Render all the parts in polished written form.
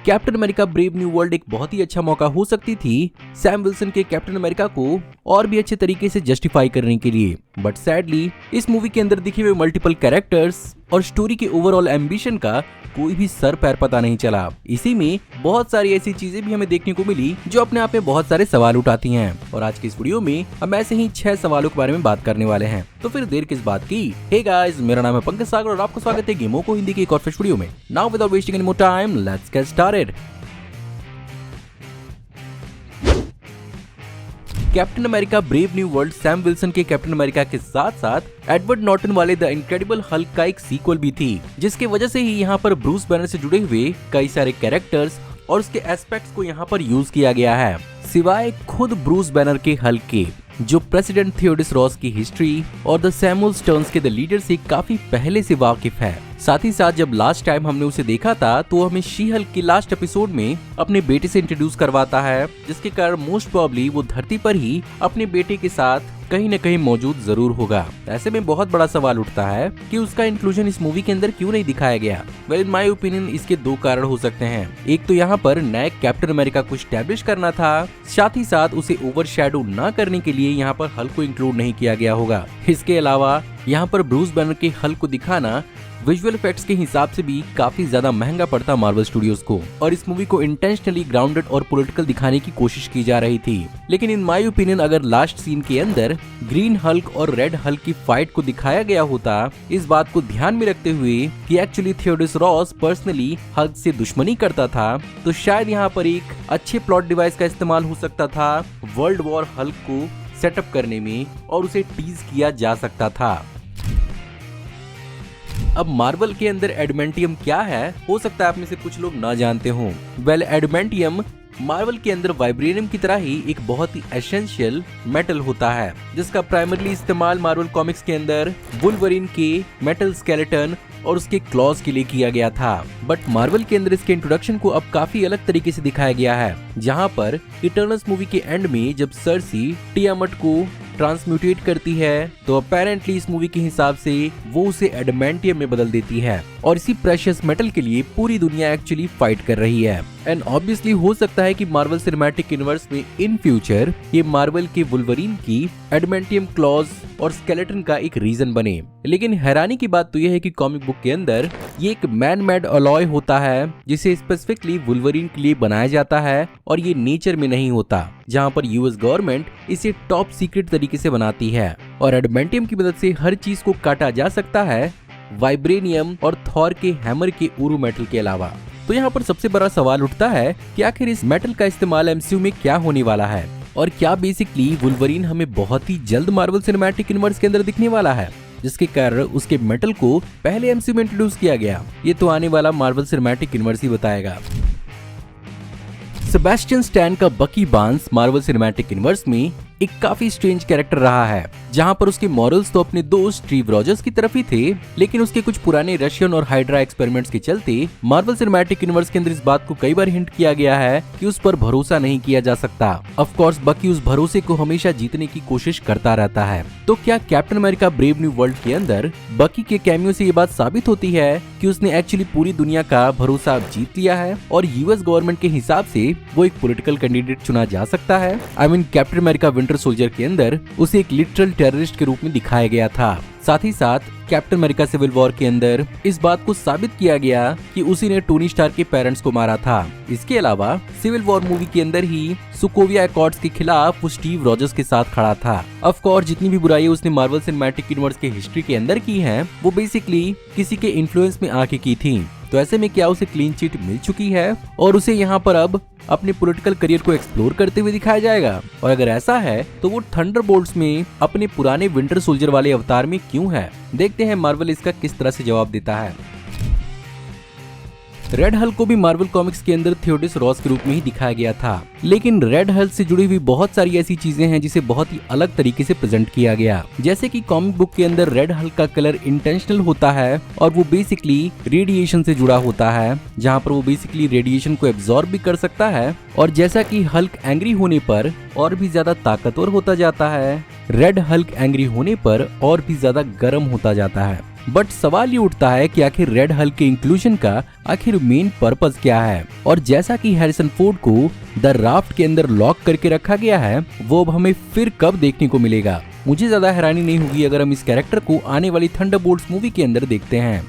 Captain America brave new world एक बहुत ही अच्छा मौका हो सकती थी सैम विल्सन के कैप्टन अमेरिका को और भी अच्छे तरीके से जस्टिफाई करने के लिए, बट सैडली इस मूवी के अंदर दिखे हुए मल्टीपल कैरेक्टर्स और स्टोरी के ओवरऑल एम्बिशन का कोई भी सर पैर पता नहीं चला। इसी में बहुत सारी ऐसी चीजें भी हमें देखने को मिली जो अपने आप में बहुत सारे सवाल उठाती हैं, और आज की इस वीडियो में हम ऐसे ही 6 सवालों के बारे में बात करने वाले हैं। तो फिर देर किस बात की। हे गाइस, मेरा नाम है पंकज सागर और आपका स्वागत है गेमों को हिंदी की एक और फ्रेश वीडियो में। Now without wasting any more time, let's get started. Captain America brave new world Sam Wilson के कैप्टन अमेरिका के साथ साथ एडवर्ड नॉर्टन वाले द इनक्रेडिबल हल्क का एक सीक्वल भी थी, जिसके वजह से ही यहाँ पर ब्रूस बैनर से जुड़े हुए कई सारे कैरेक्टर्स और उसके एस्पेक्ट्स को यहाँ पर यूज किया गया है। सिवाय खुद ब्रूस बैनर के हल्क के, जो प्रेसिडेंट थियोडिस रॉस की हिस्ट्री और द सैमुअल स्टर्न्स के द लीडर से काफी पहले से वाकिफ है। साथ ही साथ जब लास्ट टाइम हमने उसे देखा था तो हमें शी हल्क के लास्ट एपिसोड में अपने बेटे से इंट्रोड्यूस करवाता है, जिसके कारण मोस्ट प्रोबेबली वो धरती पर ही अपने बेटे के साथ कहीं न कहीं मौजूद जरूर होगा। ऐसे में बहुत बड़ा सवाल उठता है कि उसका इंक्लूजन इस मूवी के अंदर क्यों नहीं दिखाया गया। वेल, इन माय ओपिनियन इसके 2 कारण हो सकते हैं। एक तो यहाँ पर नए कैप्टन अमेरिका को एस्टैब्लिश करना था, साथ ही साथ उसे ओवरशैडो न करने के लिए यहाँ पर हल्क को इंक्लूड नहीं किया गया होगा। इसके अलावा यहाँ पर ब्रूस बैनर के हल्क को दिखाना विजुअल इफेक्ट्स के हिसाब से भी काफी ज्यादा महंगा पड़ता मार्वल स्टूडियोज को, और इस मूवी को इंटेंशनली ग्राउंडेड और पॉलिटिकल दिखाने की कोशिश की जा रही थी। लेकिन इन माय ओपिनियन अगर लास्ट सीन के अंदर ग्रीन हल्क और रेड हल्क की फाइट को दिखाया गया होता, इस बात को ध्यान में रखते हुए कि actually Theodosius Ross personally Hulk से दुश्मनी करता था, तो शायद यहाँ पर एक अच्छे प्लॉट डिवाइस का इस्तेमाल हो सकता था वर्ल्ड वॉर हल्क को सेटअप करने में, और उसे टीज किया जा सकता था। अब मार्वल के अंदर एडमेंटियम क्या है, हो सकता है आप में से कुछ लोग ना जानते हों। वेल, एडमेंटियम मार्वल के अंदर वाइब्रेनियम की तरह ही एक बहुत ही एसेंशियल मेटल होता है, जिसका प्राइमरली इस्तेमाल मार्वल कॉमिक्स के अंदर वुल्वरीन के मेटल स्केलेटन और उसके क्लॉज के लिए किया गया था। बट मार्वल के अंदर इसके इंट्रोडक्शन को अब काफी अलग तरीके से दिखाया गया है, जहां पर इटर्नल्स मूवी के एंड में जब सर्सी टियामट को ट्रांसम्यूटेट करती है, तो अपेरेंटली इस मूवी के हिसाब से वो उसे एडमेंटियम में बदल देती है, और इसी प्रेशियस मेटल के लिए पूरी दुनिया एक्चुअली फाइट कर रही है। एंड ऑब्वियसली हो सकता है कि मार्वल सिनेमैटिक यूनिवर्स में इन फ्यूचर ये मार्वल के वुल्वरीन की एडमेंटियम क्लॉज और स्केलेटन का एक रीजन बने। लेकिन हैरानी की बात तो यह है कि कॉमिक बुक के अंदर ये एक मैन मेड अलॉय होता है, जिसे स्पेसिफिकली वुल्वरीन के लिए बनाया जाता है, और ये नेचर में नहीं होता, जहां पर यूएस गवर्नमेंट इसे टॉप सीक्रेट तरीके से बनाती है, और एडमेंटियम की मदद से हर चीज को काटा जा सकता है वाइब्रेनियम और थॉर के हैमर के उरू मेटल के अलावा। तो यहाँ पर सबसे बड़ा सवाल उठता है कि आखिर इस मेटल का इस्तेमाल एमसीयू में क्या होने वाला है, और क्या बेसिकली वुल्वरीन हमें बहुत ही जल्द मार्वल सिनेमैटिक यूनिवर्स के अंदर दिखने वाला है, जिसके कारण उसके मेटल को पहले एमसीयू में इंट्रोड्यूस किया गया। ये तो आने वाला मार्वल सिनेमैटिक यूनिवर्स ही बताएगा। सेबेस्टियन स्टैन का बकी बार्न्स मार्वल सिनेमैटिक यूनिवर्स में एक काफी स्ट्रेंज कैरेक्टर रहा है, जहां पर उसके मॉरल्स तो अपने दोस्त स्टीव रॉजर्स की तरफ ही थे, लेकिन उसके कुछ पुराने रशियन और हाइड्रा एक्सपेरिमेंट्स के चलते मार्वल सिनेमैटिक यूनिवर्स के अंदर इस बात को कई बार हिंट किया गया है कि उस पर भरोसा नहीं किया जा सकता। ऑफ कोर्स बकी उस भरोसे को हमेशा जीतने की कोशिश करता रहता है। तो क्या captain America brave new world के अंदर बकी के कैमियो से ये बात साबित होती है कि उसने एक्चुअली पूरी दुनिया का भरोसा जीत लिया है, और यूएस गवर्नमेंट के हिसाब से वो एक पॉलिटिकल कैंडिडेट चुना जा सकता है? I mean captain America winter soldier के अंदर उसे एक लिटरल टेररिस्ट के रूप में दिखाया गया था। साथ ही साथ कैप्टन अमेरिका सिविल वॉर के अंदर इस बात को साबित किया गया कि उसी ने टोनी स्टार्क के पेरेंट्स को मारा था। इसके अलावा सिविल वॉर मूवी के अंदर ही सोकोविया अकॉर्ड्स के खिलाफ वो स्टीव रॉजर्स के साथ खड़ा था। ऑफ कोर्स जितनी भी बुराई उसने मार्वल सिनेमैटिक यूनिवर्स के हिस्ट्री के अंदर की है, वो बेसिकली किसी के इन्फ्लुएंस में आके की थी। तो ऐसे में क्या उसे क्लीन चिट मिल चुकी है और उसे यहाँ पर अब अपने पॉलिटिकल करियर को एक्सप्लोर करते हुए दिखाया जाएगा? और अगर ऐसा है तो वो थंडरबोल्ट्स में अपने पुराने विंटर सोल्जर वाले अवतार में क्यों है? देखते हैं मार्वल इसका किस तरह से जवाब देता है। रेड हल्क को भी मार्वल कॉमिक्स के अंदर थियोडिस रॉस के रूप में ही दिखाया गया था, लेकिन रेड हल्क से जुड़ी हुई बहुत सारी ऐसी चीजें हैं जिसे बहुत ही अलग तरीके से प्रेजेंट किया गया। जैसे कि कॉमिक बुक के अंदर रेड हल्क का कलर इंटेंशनल होता है और वो बेसिकली रेडिएशन से जुड़ा होता है, जहाँ पर वो बेसिकली रेडिएशन को एब्जॉर्ब भी कर सकता है, और जैसा कि हल्क एंग्री होने पर और भी ज्यादा ताकतवर होता जाता है, रेड हल्क एंग्री होने पर और भी ज्यादा गर्म होता जाता है। बट सवाल ये उठता है कि आखिर रेड हल्क के इंक्लूजन का आखिर मेन पर्पस क्या है। और जैसा कि हैरिसन फोर्ड को द राफ्ट के अंदर लॉक करके रखा गया है, वो अब हमें फिर कब देखने को मिलेगा। मुझे ज्यादा हैरानी नहीं होगी अगर हम इस कैरेक्टर को आने वाली थंडरबोल्ट्स मूवी के अंदर देखते हैं।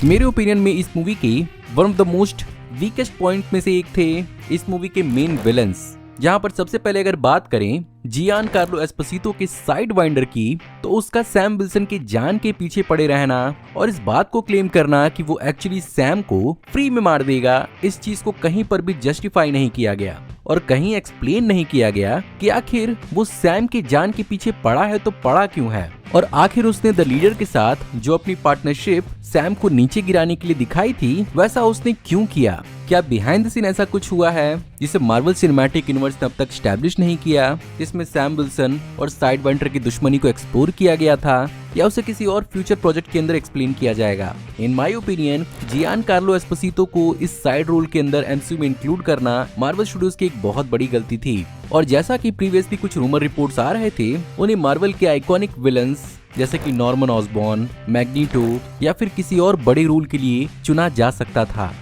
मेरे ओपिनियन में इस मूवी के one of the most weakest point में से एक थे इस मूवी के मेन विलन्स, जहां पर सबसे पहले अगर बात करें जियान कार्लो एस्पोसितो के साइड वाइंडर की, तो उसका सैम विल्सन के जान के पीछे पड़े रहना और इस बात को क्लेम करना कि वो एक्चुअली सैम को फ्री में मार देगा, इस चीज को कहीं पर भी जस्टिफाई नहीं किया गया और कहीं एक्सप्लेन नहीं किया गया कि आखिर वो सैम के जान के पीछे पड़ा है तो पड़ा क्यों है। और आखिर उसने द लीडर के साथ जो अपनी पार्टनरशिप सैम को नीचे गिराने के लिए दिखाई थी, वैसा उसने क्यों किया। क्या बिहाइंड द सीन ऐसा कुछ हुआ है जिसे मार्वल सिनेमैटिक यूनिवर्स ने अब तक स्टैब्लिश नहीं किया, जिसमें सैम विल्सन और साइड वाइंडर की दुश्मनी को एक्सप्लोर किया गया था, या उसे किसी और फ्यूचर प्रोजेक्ट के अंदर एक्सप्लेन किया जाएगा। In my opinion Gian Carlo Esposito को इस साइड रोल के अंदर एमसीयू में इंक्लूड करना मार्वल स्टूडियोज की एक बहुत बड़ी गलती थी। और जैसा कि प्रीवियसली कुछ रूमर रिपोर्ट्स आ रहे थे, उन्हें मार्वल के आइकॉनिक विलन्स जैसे कि नॉर्मन ऑसबॉर्न, मैग्नीटो या फिर किसी और बड़े रोल के लिए चुना जा सकता था।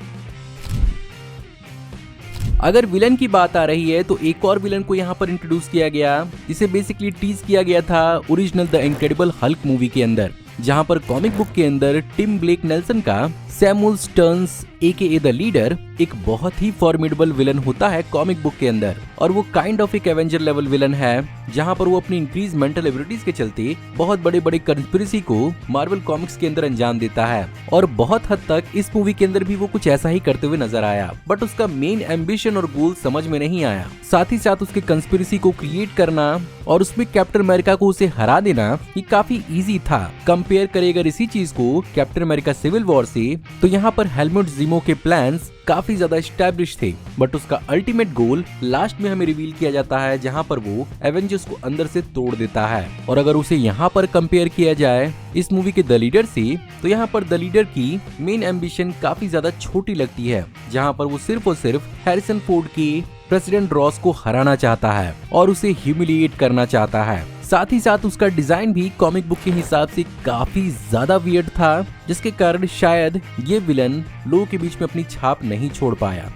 अगर विलन की बात आ रही है तो एक और विलन को यहाँ पर इंट्रोड्यूस किया गया, जिसे बेसिकली टीज किया गया था original the incredible Hulk movie के अंदर, जहाँ पर कॉमिक बुक के अंदर टिम ब्लेक नेल्सन का Samuel Sterns AKA the leader एक बहुत ही फॉर्मिडेबल विलन होता है कॉमिक बुक के अंदर, और वो काइंड ऑफ एक एवेंजर लेवल विलन है, जहां पर वो अपनी इंक्रीज मेंटल एबिलिटीज के चलते बहुत बड़े बड़े कंस्पिरेसी को मार्वल कॉमिक्स के अंदर अंजाम देता है। और बहुत हद तक इस मूवी के अंदर भी वो कुछ ऐसा ही करते हुए नजर आया, बट उसका मेन एम्बिशन और गोल समझ में नहीं आया। साथ ही साथ उसके कंस्पिरेसी को क्रिएट करना और उसमें कैप्टन अमेरिका को उसे हरा देना ये काफी इजी था। कंपेयर करे अगर इसी चीज को कैप्टन अमेरिका सिविल वॉर से, तो यहाँ पर हेलमुट ज़िमो के प्लान्स काफी ज्यादा एस्टैब्लिश थे, बट उसका अल्टीमेट गोल लास्ट में हमें रिवील किया जाता है, जहां पर वो एवेंजर्स को अंदर से तोड़ देता है। और अगर उसे यहाँ पर कंपेयर किया जाए इस मूवी के द लीडर से, तो यहाँ पर द लीडर की मेन एम्बिशन काफी ज्यादा छोटी लगती है, जहाँ पर वो सिर्फ और सिर्फ हैरिसन फोर्ड की प्रेसिडेंट रॉस को हराना चाहता है और उसे ह्यूमिलिएट करना चाहता है। साथ ही साथ उसका डिजाइन भी कॉमिक बुक के हिसाब से काफी ज्यादा वियर्ड था, जिसके कारण शायद ये विलन लोगों के बीच में अपनी छाप नहीं छोड़ पाया।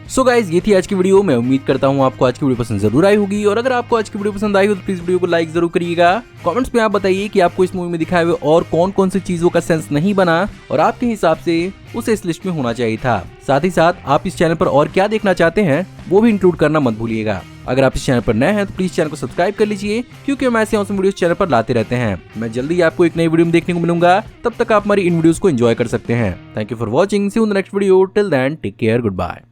सो गाइज, ये थी आज की वीडियो। मैं उम्मीद करता हूँ आपको आज की वीडियो पसंद जरूर आई होगी, और अगर आपको आज की वीडियो पसंद आई हो तो प्लीज वीडियो को लाइक जरूर करिएगा। कमेंट्स में आप बताइए कि आपको इस मूवी में दिखाए हुए और कौन कौन सी चीजों का सेंस नहीं बना और आपके हिसाब से उसे इस लिस्ट में होना चाहिए था। साथ ही साथ आप इस चैनल पर और क्या देखना चाहते हैं वो भी इंक्लूड करना मत भूलिएगा। अगर आप इस चैनल पर नए हैं तो प्लीज चैनल को सब्सक्राइब कर लीजिए, क्योंकि हम ऐसे औसम वीडियोस चैनल पर लाते रहते हैं। मैं जल्दी आपको एक नई वीडियो में देखने को मिलूंगा, तब तक आप हमारी इन वीडियोस को एंजॉय कर सकते हैं। Thank you for watching, see you in the next video. Till then take care, good bye.